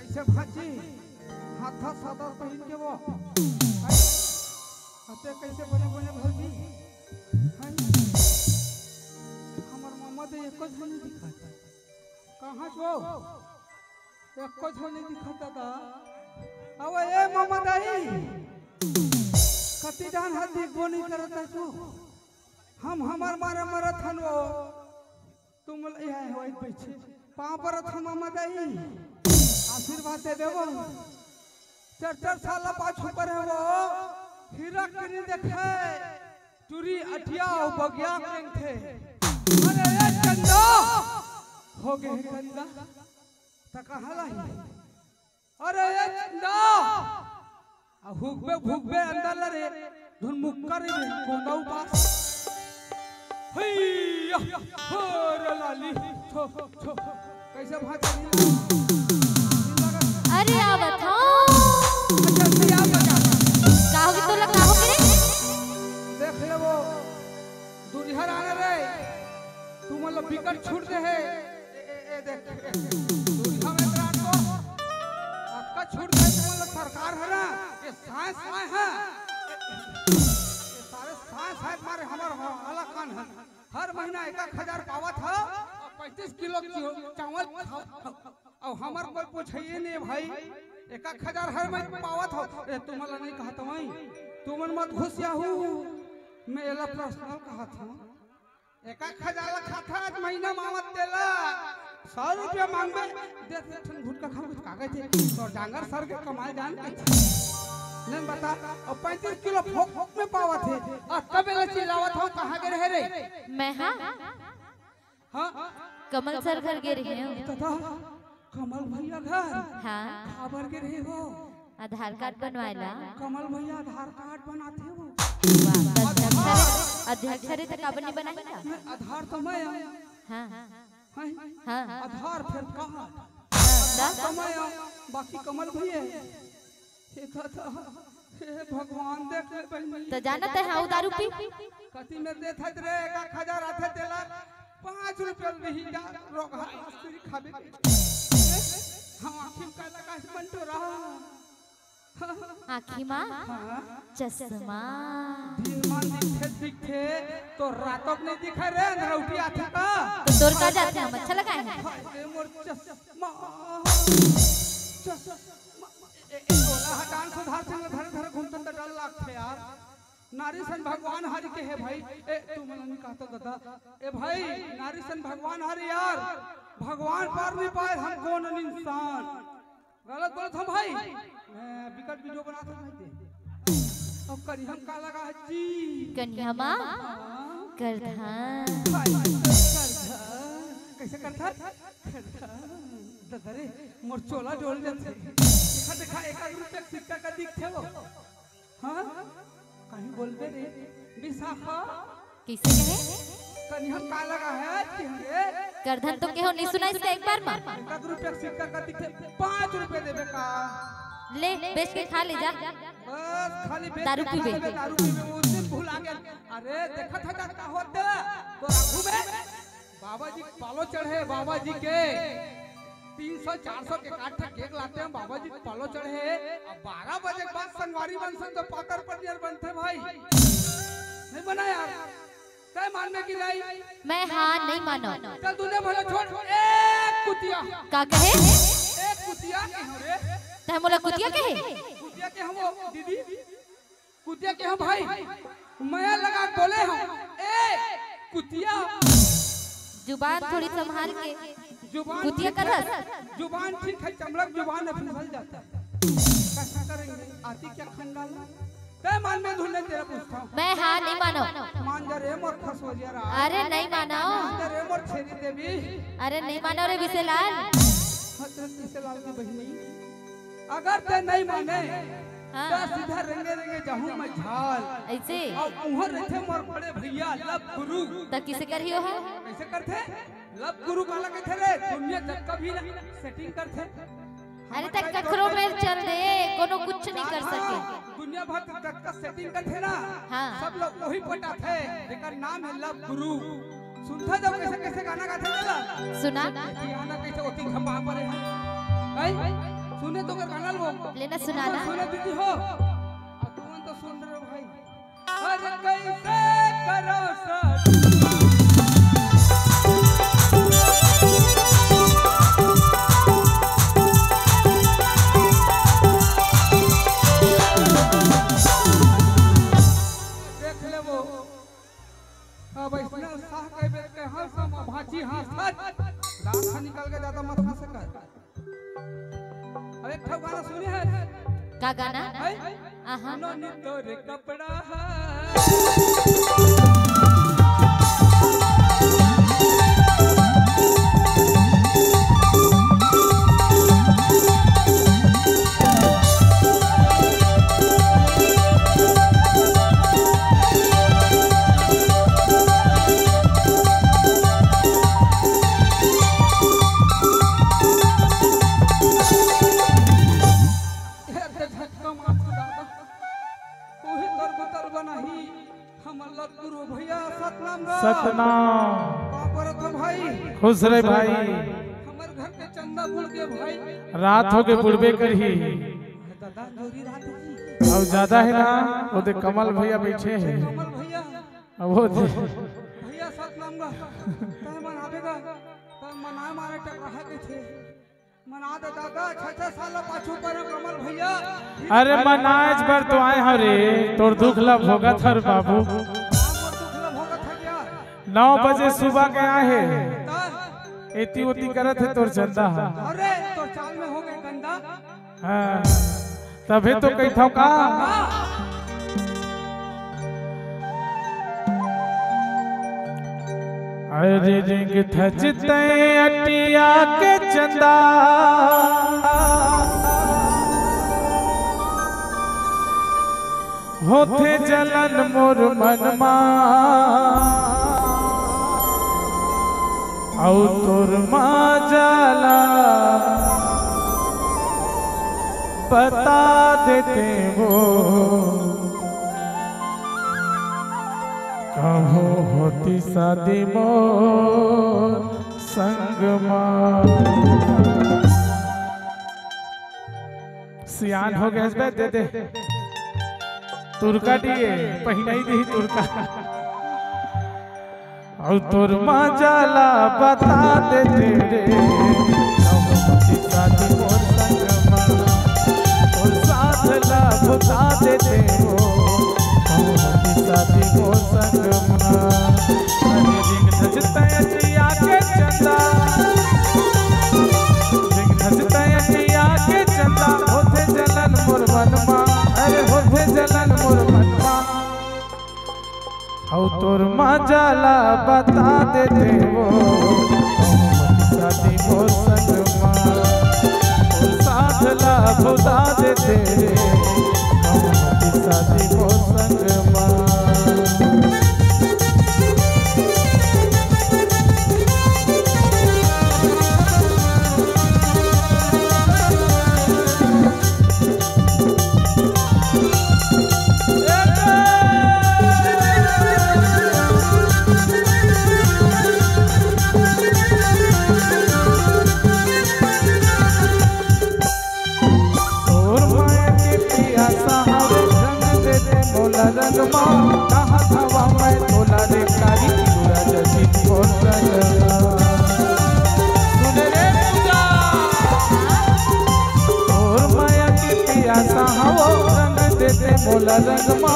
कैसे भाजी हाथा सादा पहन के वो हाथे कैसे बने बने भौजी हमार मामा तो एको झोली दिखाता कहाँ छो एको झोली दिखाता था अब ए मामा दाई कति डान हाथी गोनी करता छो हम हमार मारे मरत हन वो तुम यह होई पीछे पाँव पर हम मामा दाई आशीर्वाद दे देवो 4 साल पाछू पर है वो हीरा करी देखे टूरी अटिया और बगिया करें थे अरे ये चंदा हो गए चंदा तक हलाई अरे ये चंदा भूख बे अंदर लरे धुन मुक्कर रे कोंदा उपास हैया होर लाली छो छो कैसे भाग अरे आवत हो अच्छा से आ बता काहोगे तो लग काहोगे देख ले वो दुनिया आने रे तू मतलब बिकट छूट दे है ए देख दुनिया में रात को आपका छूट दे तू मतलब सरकार है ना ये साइंस है ये सारे साइंस मारे हमारा वाला कान है हर महीना 1000 पावत है 35 किलो चावल और हमार कोई पूछिए नहीं भाई 1000 हर महीने पावत हो तुम मला नहीं कहा था भाई तुम मत घुसिया हूँ मैं एला पर्सनल कहा था 1000 खाता आज महीना मावत देला 100 रुपया मांगे देख ठन घुटका खा कुछ कागज थे तो डांगर सर के कमाल जान नहीं बता और 35 किलो फोक में पावत है और कब एला चिल्लावत हो कहाँ के रहे रे मैं हाँ हाँ कमल सर घर गे रही हूँ कमल भैया घर हाँ खबर के रहे हो आधार कार्ड बनवाएला कमल भैया आधार कार्ड बनाते हो अध्यक्ष रे तक अपन नहीं बनाएगा आधार तो मैं हाँ हाँ हाँ आधार फिर कार्ड हाँ तो मैं बाकी कमल भैया भगवान देख ले बहनी तो जानत है हाँ दारू पी कति में देत है रे 1000 आथे तेला 5 रुपया नहीं जा रोगा आस्त्री खाबे हम आखिम का लगा मंटो रहा आँखी माँ चश्मा धीमान दिखे तो रातों नहीं दिखा रे नरौटी आथे का तो तोर का जाते हम अच्छा लगाए हैं मोर चश्मा तोला हटान सुधार संग धर धर घूमतन त डर लागथे यार नारी सन भगवान हरि के है भाई ए तू मन नहीं कहता दादा ए भाई नारी सन भगवान हरि यार भगवान पार नहीं पाए हम कौन इंसान गलत बोलत हम भाई मैं विकट वीडियो बनाता भाई अब करी हम का लगा है जी कन्या माँ करधान कैसे करता दादा रे मोर चोला डोल जाते देखा देखा 1 रुपया सिक्का का दिखथे वो हां कहीं बोलबे रे विशाखा किसे कहे कन्या का लगा है कि करधन तो केहो नहीं सुना इसका एक बार मां 1 रुपया सिक्का का दिखथे 5 रुपए देबे का ले बेच के खा ले जा बस खाली बेच दारू पीबे दारू पीबे उस दिन भूल आ गया अरे देखा था का होते तो राखू में बाबा जी पालो चढ़े बाबा जी के 300-400 के काट केक लाते हैं बाबा जी पालो चढ़े अब 12 बजे के बाद संगवारी बनसन तो पातर पनियर बनते भाई नहीं बना यार तय मानने की नहीं मैं हाँ नहीं मानो चल तूने भला छोड़ एक कुतिया का कहे एक कुतिया के हो रे तय मोला कुतिया कहे कुतिया के हम दीदी कुतिया के हम भाई मैं लगा बोले हम ए कुतिया जुबान थोड़ी संभाल के जुबान कुतिया कर जुबान ठीक है चमड़क जुबान है फिसल जाता है कैसा करेंगे आती क्या खंडाल तय मान में ढूंढने तेरा पूछता हूं मैं हाँ नहीं मानो मान जा रे मोर खस हो जा रहा अरे नहीं मानो मान जा रे मोर छेरी देवी अरे नहीं मानो रे विशेलाल हजरत विशेलाल की बहनी अगर ते नहीं माने तो सीधा रंगे रंगे जाऊं मैं झाल ऐसे और उहर रहते मोर बड़े भैया लब गुरु तो किसे करियो है कैसे करते लब गुरु काला कहते रे दुनिया जब कभी सेटिंग करते अरे तक कखरो में चल दे कोनो कुछ नहीं कर सके दुनिया भर तक का सेटिंग करते ना हाँ सब लोग वही पटा थे लेकिन नाम है लब गुरु सुनता जब कैसे कैसे गाना गाते चला सुना गाना कैसे होती खपा पड़े हैं भाई सुने तो गाना लो लेना सुनाना सुने दीदी हो तुम तो सुन रहे हो भाई अरे कैसे करो देख ले वो अब इसने साह के बेट के हर सम भाची हाथ दांत निकल के जाता माथा से कर अरे एक गाना सुने है का गाना आहा नो नि तोरे कपड़ा सतनाम खुश रहे भाई हमारे घर के चंदा बुड़ के भाई रात हो के बुड़बे कर ही दादा जोरी रात है और ज्यादा है ना वो देख कमल भैया बैठे हैं कमल भैया वो भैया सतनाम का तय मनावेगा तय मना मारे टकरा के थे मना दे दादा 6 साल पाछू पर कमल भैया अरे मनाज पर तो आए हो रे तोर दुख लब होगा थर बाबू 9 बजे सुबह के आए है एती उती करत है तोर चंदा अरे तो चाल में हो गए गंदा हां तबे तो कही था का अरे रिंग थजते अटिया के चंदा होते जलन मोर मनमा औ तोर माँ जाला बता देते वो कहो होती शादी मोर संगमा सियान हो गए दे दे तुरका दिए पहना ही दी तुरका और तोर माँ जाला बता दे तेरे शादी मोर संगमा और साथ ला बता दे तेरो शादी मोर संगमा अरे रिंग धजता अटिया के चंदा रिंग धजता अटिया के चंदा होते जलन मोर मनमा अरे होते जलन मोर मनमा औ तोर माँ जाला बता देते वो शादी मोर संगमा और साथ ला बता देते शादी मोर संगमा रंगमा कहाँ हवा मैं तोला रे कारी पूरा जसी मोर रंगमा सुन रे पूजा और माया के पियासा हवा रंग देते मोला रंगमा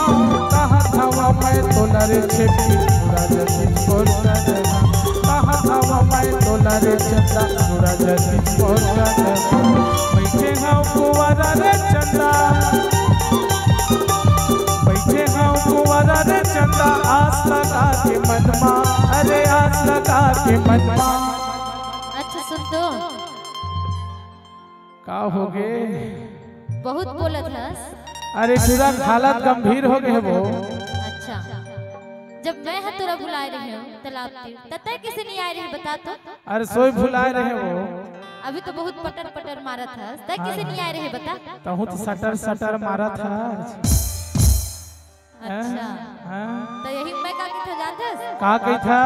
कहाँ हवा मैं तोला रे छेपी पूरा जसी मोर रंगमा कहाँ हवा मैं तोला रे चंदा पूरा जसी मोर रंगमा बैठे हाँ कुंवारा रे चंदा कुंवारा रे चंदा आस लगा के मनमा अरे आस लगा के मनमा अच्छा सुन तो का हो गए बहुत बोलत हस अरे पूरा हालत गंभीर हो गए वो अच्छा जब मैं है तोरा बुलाए रहे हूं तालाब तीर तय किसे नहीं आ रही बता तो अरे सोई भुलाए रहे वो अभी तो बहुत पटर पटर मारत हस तय किसे नहीं आ रही बता तो तो सटर सटर मारा था अच्छा तो यही मैं का जानते का कही था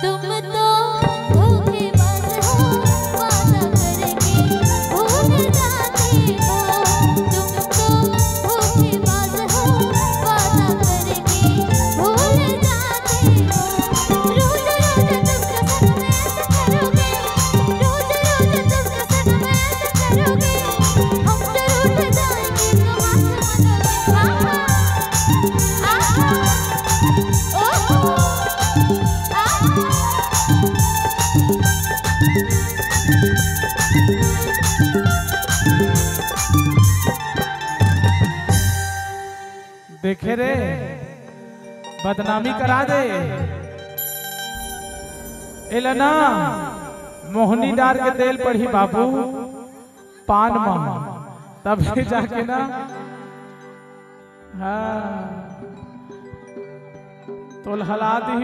तुम तो धोखेबाज हो, वादा करके भूल जाते हो। तुम तो धोखेबाज हो, वादा करके भूल जाते हो। रोज रोज तुम कसम में ऐसे करोगे, रोज रोज तुम कसम में ऐसे करोगे। हम तो रूठ जाएंगे तो हाथ मलोगे। आहा ओहो देखे रे बदनामी करा दे एलना मोहनी डार के तेल पढ़ी बाबू पान मह तब जाके ना हाँ तो हला दी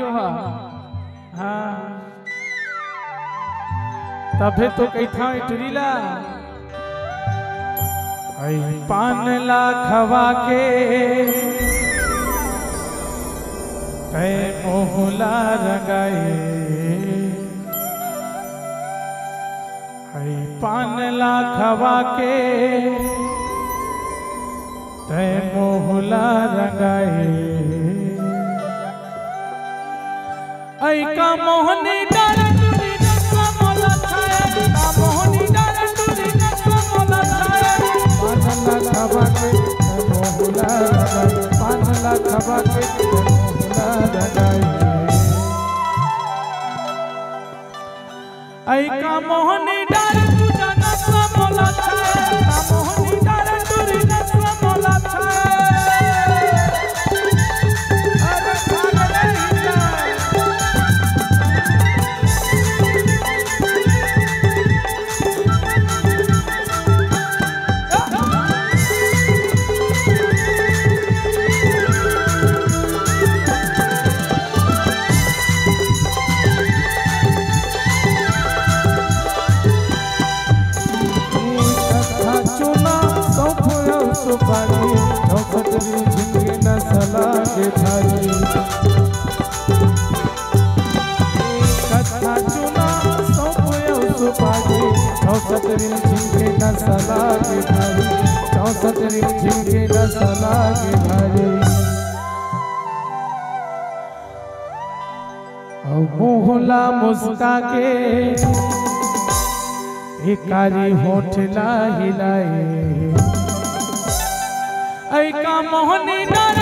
हाँ तबे तो कही था इटरीला पान ला खवा के तय मोहला रंगाए पान ला खवा के तय मोहला रंगाए ऐ का मोहनी डार टूरी नक्शा मोला छाया का मोहनी डार टूरी नक्शा मोला छाया पान ला खवा के तय मोहला रंगाए पान ला खवा के तय मोहला रंगाए ऐ का मोहनी डार टूरी नक्शा मोला छाया का मोहनी डार टूरी नक्शा मोला छाया अरे खाने सुपारी चौखटरी झिंगे न सलागे भाई कथा चुना सौंपयो सुपारी चौखटरी झिंगे न सलागे भाई चौखटरी झिंगे न सलागे भाई मोहला मुस्का के एकारी होठ ला हिलाए ऐ का मोहनी डार